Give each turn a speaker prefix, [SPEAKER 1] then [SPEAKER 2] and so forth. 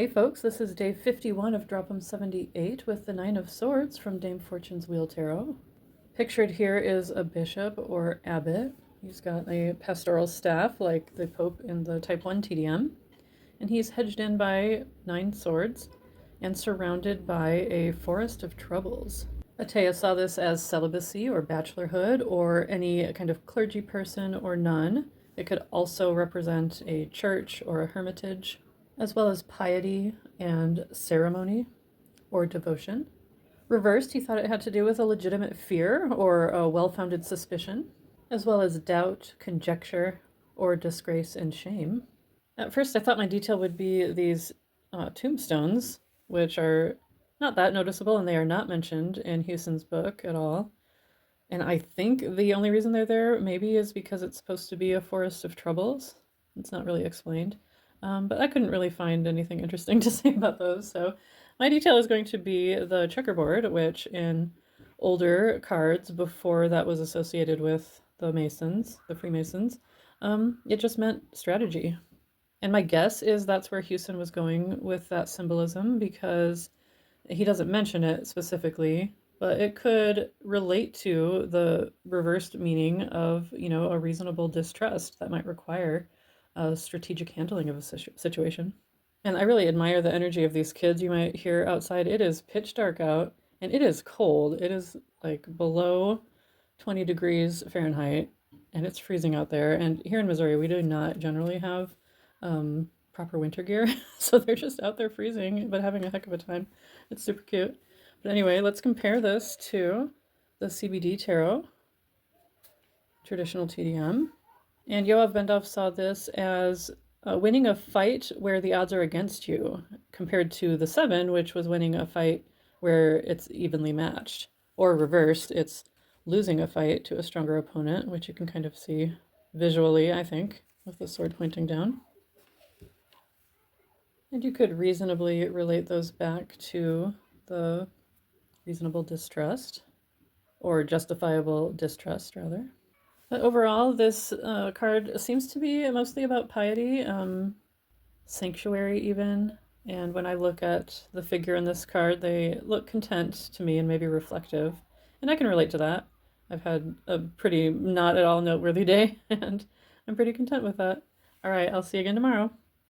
[SPEAKER 1] Hey folks, this is day 51 of Drop'em 78 with the Nine of Swords from Dame Fortune's Wheel Tarot. Pictured here is a bishop or abbot. He's got a pastoral staff like the Pope in the Type 1 TDM, and he's hedged in by 9 swords and surrounded by a forest of troubles. Atea saw this as celibacy or bachelorhood or any kind of clergy person or nun. It could also represent a church or a hermitage, as well as piety and ceremony or devotion. Reversed, he thought it had to do with a legitimate fear or a well-founded suspicion, as well as doubt, conjecture, or disgrace and shame. At first, I thought my detail would be these tombstones, which are not that noticeable and they are not mentioned in Hewson's book at all. And I think the only reason they're there maybe is because it's supposed to be a forest of troubles. It's not really explained. But I couldn't really find anything interesting to say about those, so my detail is going to be the checkerboard, which in older cards, before that was associated with the Masons, the Freemasons, it just meant strategy. And my guess is that's where Hewson was going with that symbolism because he doesn't mention it specifically, but it could relate to the reversed meaning of, a reasonable distrust that might require a strategic handling of a situation. And I really admire the energy of these kids. You might hear outside, it is pitch dark out and it is cold. It is like below 20 degrees Fahrenheit and it's freezing out there. And here in Missouri, we do not generally have proper winter gear. So they're just out there freezing, but having a heck of a time. It's super cute. But anyway, let's compare this to the CBD Tarot, traditional TDM. And Yoav Bendov saw this as winning a fight where the odds are against you, compared to the 7, which was winning a fight where it's evenly matched. Or reversed, it's losing a fight to a stronger opponent, which you can kind of see visually, I think, with the sword pointing down. And you could reasonably relate those back to the reasonable distrust, or justifiable distrust, rather. But overall, this card seems to be mostly about piety, sanctuary even. And when I look at the figure in this card, they look content to me and maybe reflective. And I can relate to that. I've had a pretty not at all noteworthy day, and I'm pretty content with that. All right, I'll see you again tomorrow.